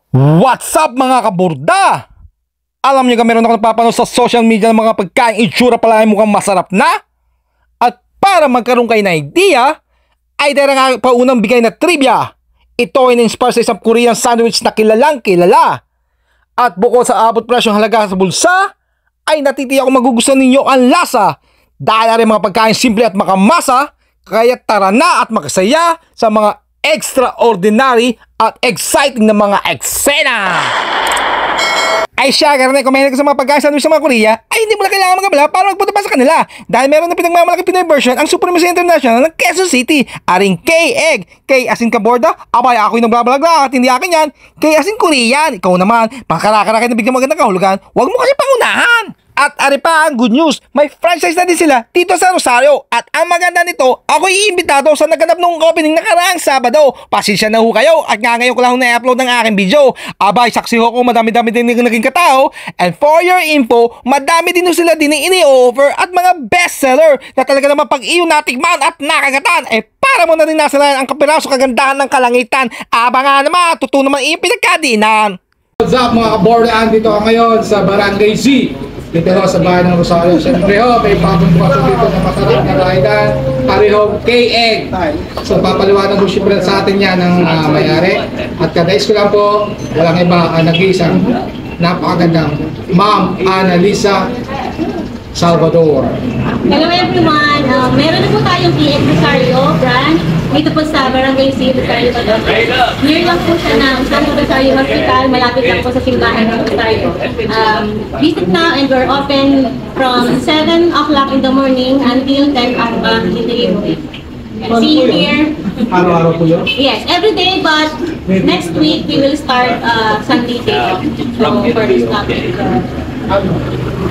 What's up mga kaburda? Alam niyo ka meron ako napapanood sa social media ng mga pagkain itsura pala ay mukhang masarap na? At para magkaroon kayo ng idea, ay dahil nga paunang bigay na trivia. Ito ay na-inspire sa isang Korean sandwich na kilalang kilala. At bukod sa abot presyong halaga sa bulsa, ay natitiyak ko magugustuhan ninyo ang lasa. Dahil rin mga pagkain simple at makamasa, kaya tara na at makasaya sa mga extraordinary at exciting na mga eksena. Ay siya, karne, kung mahilig ka sa mga pagkain sandwich sa mga Korea, ay hindi mo na kailangan magabala para magpunta pa sa kanila. Dahil meron na pinagmamalaki Pinoy version ang Supremacy International ng Quezon City, aring K-Egg. K as in kaborda, abay ako'y nagbabalagla at hindi akin yan. K as in Korean, ikaw naman, pangkarakarakay na biglang magandang kahulugan, huwag mo kasi pangunahan. At ari pa ang good news, may franchise na din sila dito sa Rosario. At ang maganda nito, ako'y iimbitado sa naganap nung opening nakaraang Sabado. Pasensya na ho kayo at nga ngayon ko lang na-upload ng aking video. Abay, saksi ho ko madami-dami din naging katao. And for your info, madami din ho sila din ini-offer at mga bestseller na talaga naman pag iyo natikman at nakagatan. Para mo na rin nasalayan ang kapiraso kagandahan ng kalangitan. Aba nga naman, totoo naman iyong pinagkadinan. What's up mga kaborda? Dito ka ngayon sa Barangay Z. Dito ho sa bahay ng Rosario. Siyempre ho, may bagong bukas dito na masarap na kainan. Ari ho, K-Egg. So papaliwanag mo siyempre sa atin yan ng may-ari. At kadais ko lang po, walang iba, nag-iisang napakagandang Ma'am Annalisa Salvador. Hello everyone! Meron na po tayong K-Egg Rosario branch dito po sa Barangay C, Rosario, Batangas. Near lang po siya ng Santo Rosario Hospital, malapit lang po sa simbahan ng Rosario. Visit now and we're open from 7 o'clock in the morning until 10 o'clock in the evening. See you here. Araw-araw po yun? Yes, every day, but next week we will start Sunday day so for this topic.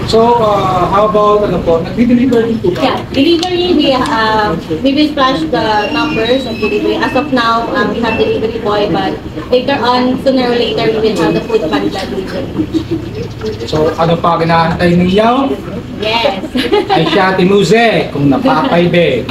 So, how about ano po? Nag-deliver din po ba? Yeah, delivery, we will flash the numbers of delivery. As of now, we have delivery boy, but later on, sooner or later, we will have the food panda delivery. So, ano pa kinaantay ninyo? Yes. Ay siya, Timuse, kung napapaybe.